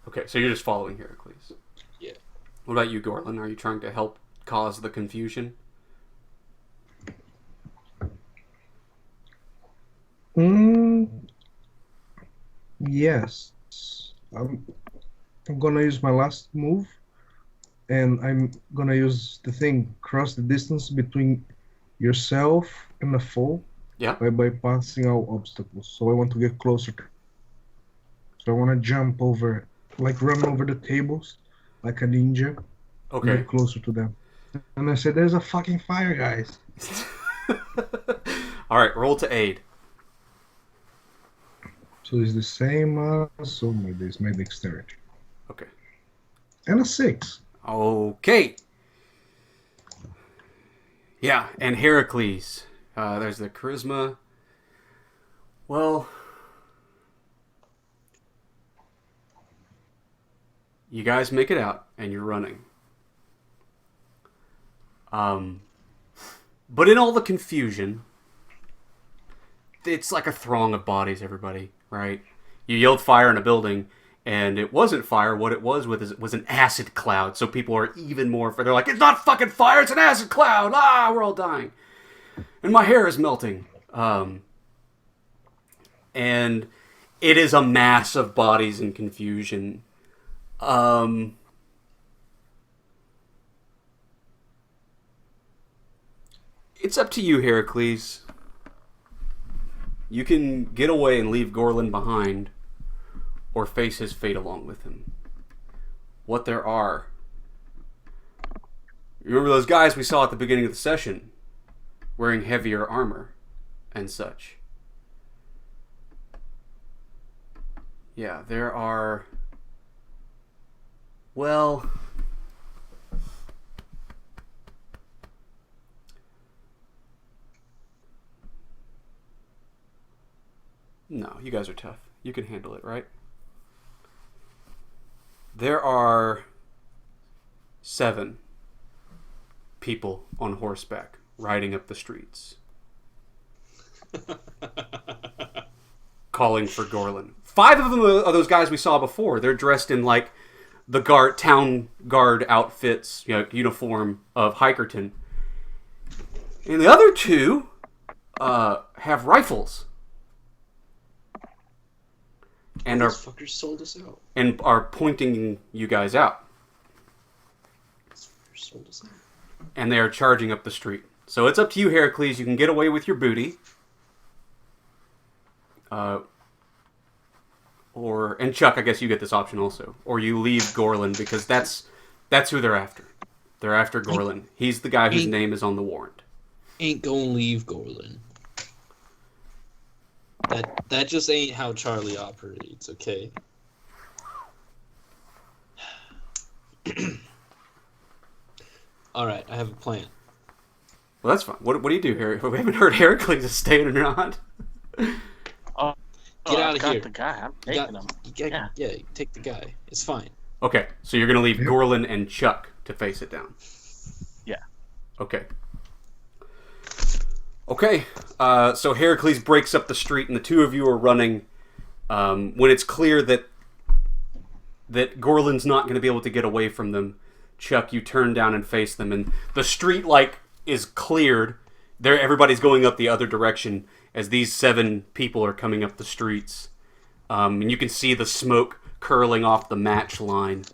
Okay, so you're just following Heracles. Yeah. What about you, Gorlin? Are you trying to help cause the confusion? Yes. I'm gonna use my last move, and I'm gonna use the thing, cross the distance between yourself and the foe. Yeah. By bypassing all obstacles. So I want to get closer. So I want to jump over, like run over the tables, like a ninja. And Okay. get closer to them. And I said, "There's a fucking fire, guys." All right, roll to aid. So it's the same. So maybe it's my dexterity. Okay. And a 6. Okay. Yeah, and Heracles. There's the charisma. Well, you guys make it out, and you're running. But in all the confusion, it's like a throng of bodies, everybody, right? You yelled fire in a building, and it wasn't fire. What it was was an acid cloud, so people are even more... They're like, it's not fucking fire, it's an acid cloud! Ah, we're all dying. And my hair is melting. And it is a mass of bodies and confusion. It's up to you, Heracles. You can get away and leave Gorlin behind, or face his fate along with him. What there are. You remember those guys we saw at the beginning of the session? Wearing heavier armor and such. Yeah, there are... Well... No, you guys are tough. You can handle it, right? There are 7 people on horseback riding up the streets, calling for Gorlin. 5 of them are those guys we saw before. They're dressed in like the town guard outfits, uniform of Hikerton. And the other 2 have rifles. And Those fuckers sold us out. And are pointing you guys out. Those fuckers sold us out. And they are charging up the street. So it's up to you, Heracles. You can get away with your booty. And Chuck, I guess you get this option also. Or you leave Gorlin, because that's who they're after. They're after Gorlin. He's the guy whose name is on the warrant. Ain't gonna leave Gorlin. That just ain't how Charlie operates, okay? Alright, I have a plan. Well, that's fine. What do you do here? We haven't heard Heracles is staying or not. Get out I've of got here. the guy. I'm taking him. Yeah, take the guy. It's fine. Okay, so you're going to leave Gorlin and Chuck to face it down. Yeah. Okay. Okay, so Heracles breaks up the street, and the two of you are running. When it's clear that Gorlin's not going to be able to get away from them, Chuck, you turn down and face them, and the street is cleared. Everybody's going up the other direction as these 7 people are coming up the streets, and you can see the smoke curling off the match line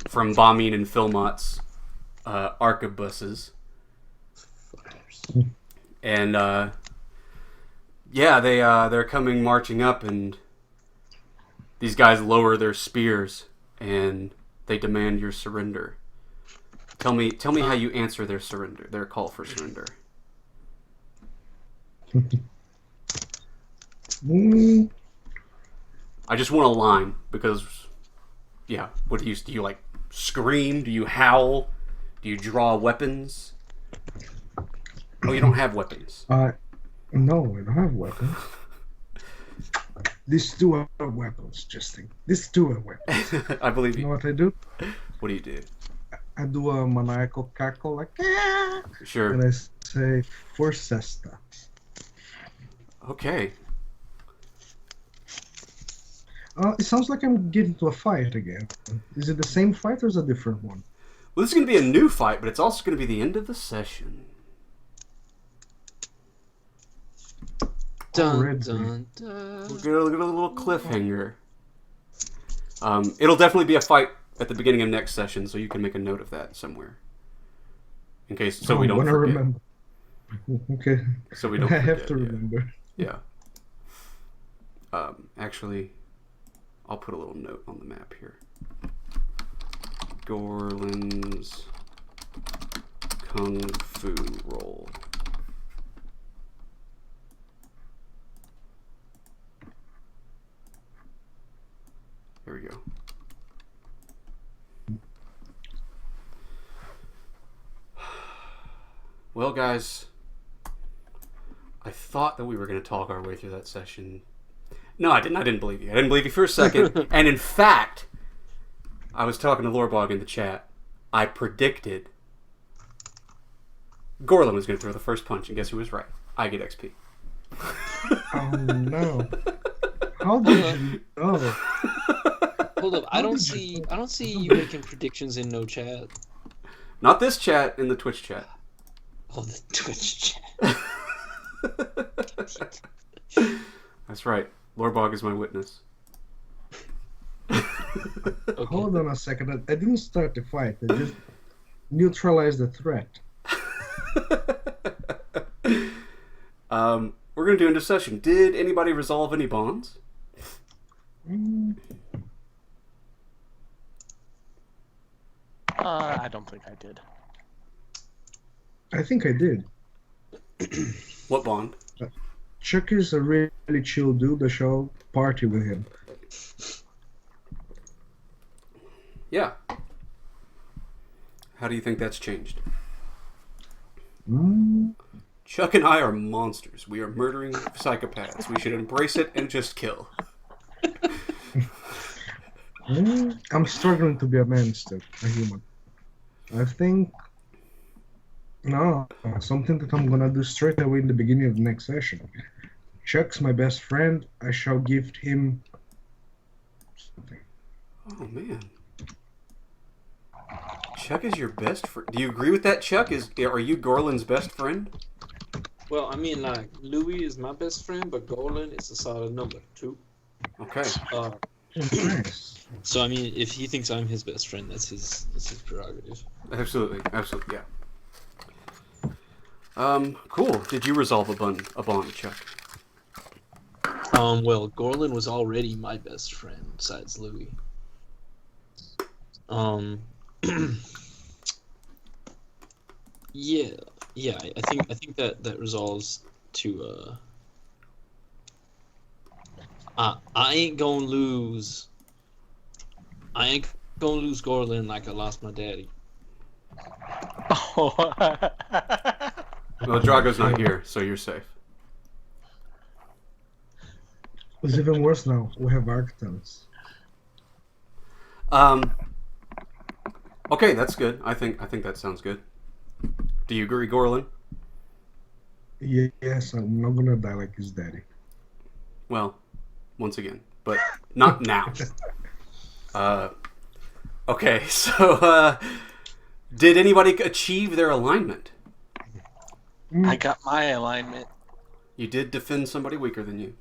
from Bamin and Philmott's arquebuses. And they're coming marching up, and these guys lower their spears and they demand your surrender. Tell me how you answer their call for surrender. I just want a line, because what do you like scream? Do you howl? Do you draw weapons? Oh, you don't have weapons. No, I don't have weapons. These two are weapons, Justin. These two are weapons. I believe you. You know what I do? What do you do? I do a maniacal cackle, like, ah! Sure. And I say, for Cesta. Okay. It sounds like I'm getting to a fight again. Is it the same fight or is it a different one? Well, this is going to be a new fight, but it's also going to be the end of the session. Dun, dun, dun. We'll get a little cliffhanger. It'll definitely be a fight at the beginning of next session, so you can make a note of that somewhere, in case we don't forget. Remember. Okay. So we don't. I have forget, to remember. Yeah. Actually, I'll put a little note on the map here. Gorlin's Kung Fu Roll. There we go. Well, guys, I thought that we were going to talk our way through that session. No, I didn't. I didn't believe you. I didn't believe you for a second. And in fact, I was talking to Lorebog in the chat. I predicted Gorlin was going to throw the first punch, and guess who was right? I get XP. Oh no! How did you know? Hold up, I don't see you making predictions in no chat. Not this chat, in the Twitch chat. Oh, the Twitch chat. That's right. Lorebog is my witness. Okay. Hold on a second. I didn't start the fight. I just neutralized the threat. We're going to do into session. Did anybody resolve any bonds? I don't think I did. I think I did. What bond? Chuck is a really chill dude. I shall party with him. Yeah. How do you think that's changed? Chuck and I are monsters. We are murdering psychopaths. We should embrace it and just kill. I'm struggling to be a man still, a human. I think... No, something that I'm gonna do straight away in the beginning of the next session. Chuck's my best friend. I shall give him something. Oh, man. Chuck is your best friend. Do you agree with that, Chuck? Are you Gorlin's best friend? Well, I mean, like, Louis is my best friend, but Gorlin is a solid number, 2. Okay. Nice. So, I mean, if he thinks I'm his best friend, that's his prerogative. Absolutely. Absolutely, yeah. Cool. Did you resolve a bond, Chuck? Well, Gorlin was already my best friend besides Louis. Yeah, I think that resolves to I ain't gonna lose. I ain't gonna lose Gorlin like I lost my daddy. Oh. Well, Drago's not here, so you're safe. It's even worse now. We have Arctons. Okay, that's good. I think that sounds good. Do you agree, Gorlin? Yes, I'm not gonna die like his daddy. Well, once again, but not now. Okay, so did anybody achieve their alignment? I got my alignment. You did defend somebody weaker than you.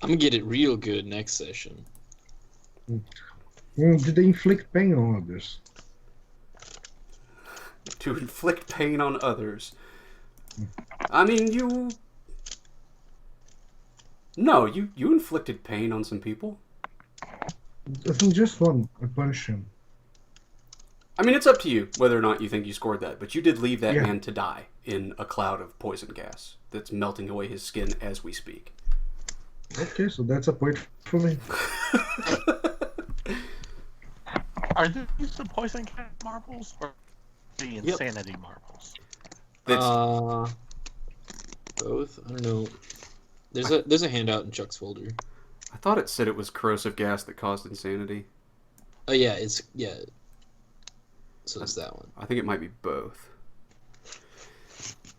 I'm gonna get it real good next session. Did they inflict pain on others? To inflict pain on others. I mean, you inflicted pain on some people. I think just one. I punched him. I mean, it's up to you whether or not you think you scored that, but you did leave that Yeah. man to die in a cloud of poison gas that's melting away his skin as we speak. Okay, so that's a point for me. Are these the poison cat marbles or the insanity marbles? That's, Both. I don't know. There's a handout in Chuck's folder. I thought it said it was corrosive gas that caused insanity. Oh yeah, So it's that one. I think it might be both.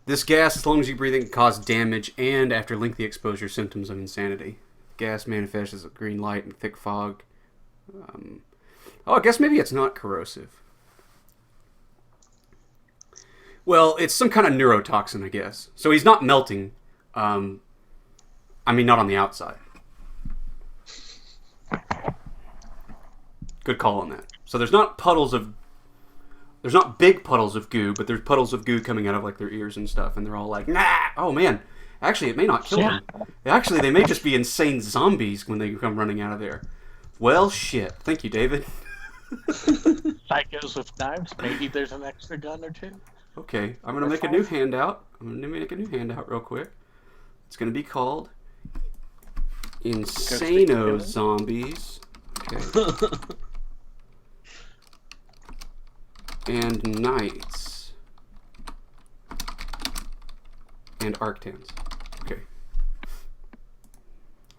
This gas, as long as you breathe it, can cause damage and, after lengthy exposure, symptoms of insanity. Gas manifests as a green light and thick fog. I guess maybe it's not corrosive. Well, it's some kind of neurotoxin, I guess. So he's not melting. I mean, not on the outside. Good call on that. So there's not big puddles of goo, but there's puddles of goo coming out of like their ears and stuff, and they're all like, nah. Oh man, actually, it may not kill them. Actually, they may just be insane zombies when they come running out of there. Well, shit. Thank you, David. Psychos with knives. Maybe there's an extra gun or two. Okay, I'm gonna make a new handout. Real quick. It's gonna be called Insano Zombies. Okay. And Knights. And Arctans. Okay.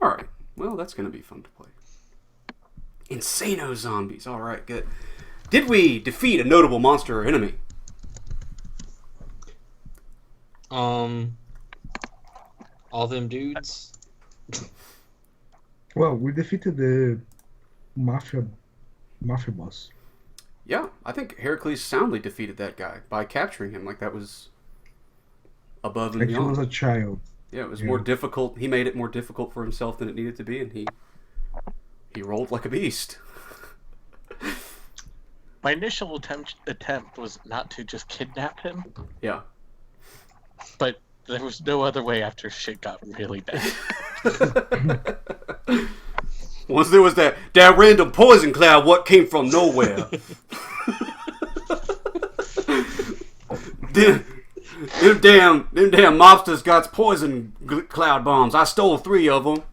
Alright. Well, that's going to be fun to play. Insano Zombies. Alright, good. Did we defeat a notable monster or enemy? All them dudes. Well, we defeated the mafia boss. Yeah, I think Heracles soundly defeated that guy by capturing him. Like, that was above and Like he beyond. was a child. Yeah, it was more difficult. He made it more difficult for himself than it needed to be, and he rolled like a beast. My initial attempt was not to just kidnap him, Yeah. but there was no other way after shit got really bad. Once there was that random poison cloud, what came from nowhere. them damn mobsters got poison cloud bombs. I stole 3 of them.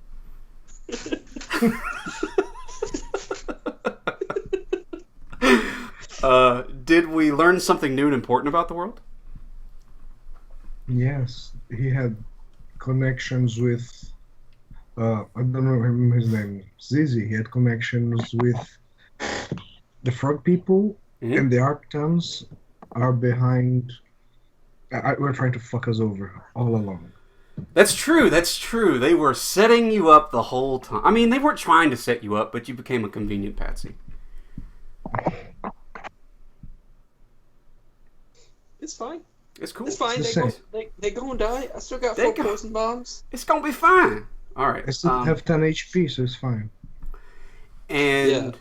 Did we learn something new and important about the world? Yes, he had connections with. I don't know his name. Zizi. He had connections with the frog people, and the Arctons are behind. We're trying to fuck us over all along. That's true. They were setting you up the whole time. I mean, they weren't trying to set you up, but you became a convenient patsy. It's fine. It's cool. It's fine. They gonna die. I still got 4 poison bombs. It's gonna be fine. All right. I still have 10 HP, so it's fine. And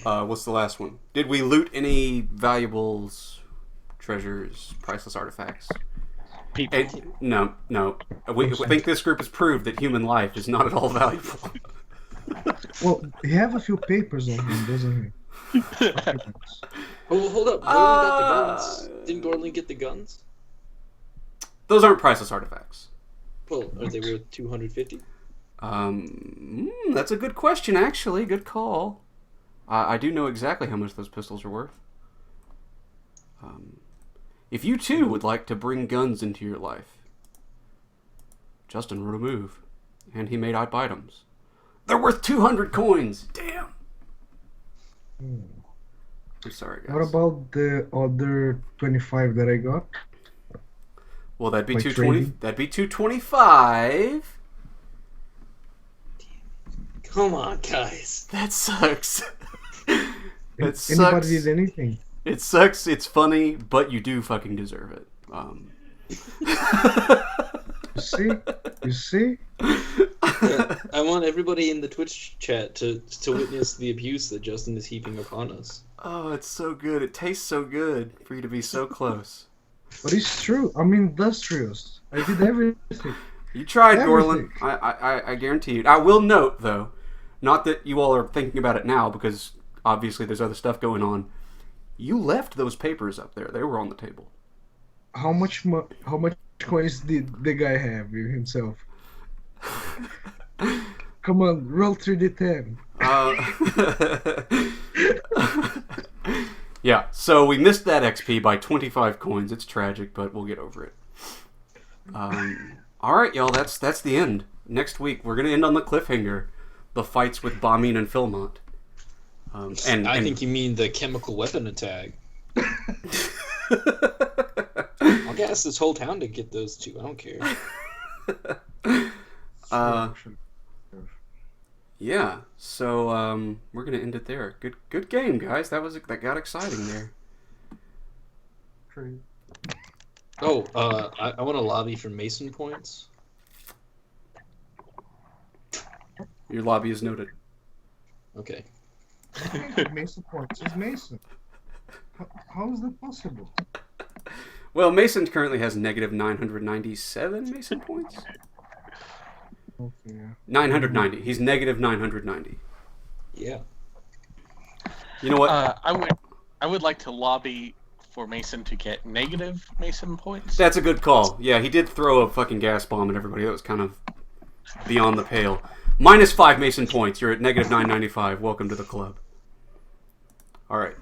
what's the last one? Did we loot any valuables? treasures, priceless artifacts. People. No. We think this group has proved that human life is not at all valuable. Well, he have a few papers on him, doesn't he? Documents. Oh, well, hold up. Gorlin got the guns. Didn't Gorlin get the guns? Those aren't priceless artifacts. Well, are they worth 250? That's a good question, actually. Good call. I do know exactly how much those pistols are worth. If you too would like to bring guns into your life, Justin wrote a move, and he made up items. They're worth 200 coins. Damn. I'm sorry, guys. What about the other 25 that I got? Well, that'd be Like 220. trading? That'd be 225. Come on, guys. That sucks. That Anybody sucks. did anything? It sucks. It's funny, but you do fucking deserve it. You see? You see? Yeah, I want everybody in the Twitch chat to witness the abuse that Justin is heaping upon us. Oh, it's so good. It tastes so good for you to be so close. But it's true. I'm industrious. I did everything. You tried, Everything. Gorlin. I guarantee you. I will note, though, not that you all are thinking about it now, because obviously there's other stuff going on. You left those papers up there. They were on the table. How much coins did the guy have himself? Come on, roll 3d10. Yeah, so we missed that XP by 25 coins. It's tragic, but we'll get over it. All right, y'all, that's the end. Next week, we're going to end on the cliffhanger. The fights with Bamin and Philmont. I think you mean the chemical weapon attack. I'll gas this whole town to get those two. I don't care. Yeah, so we're gonna end it there. Good game, guys. That got exciting there. Oh, I want to lobby for Mason points. Your lobby is noted. Okay. Mason points. It's Mason. How is that possible? Well, Mason currently has negative 997 Mason points. Okay. 990. He's negative 990. Yeah. You know what? I would like to lobby for Mason to get negative Mason points. That's a good call. Yeah, he did throw a fucking gas bomb at everybody. That was kind of beyond the pale. Minus 5 Mason points. You're at negative 995. Welcome to the club. All right,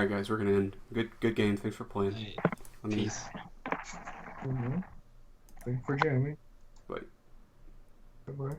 guys. We're gonna end. Good game. Thanks for playing. Hey, Let me- peace. Thank you for jamming. Wait. Goodbye.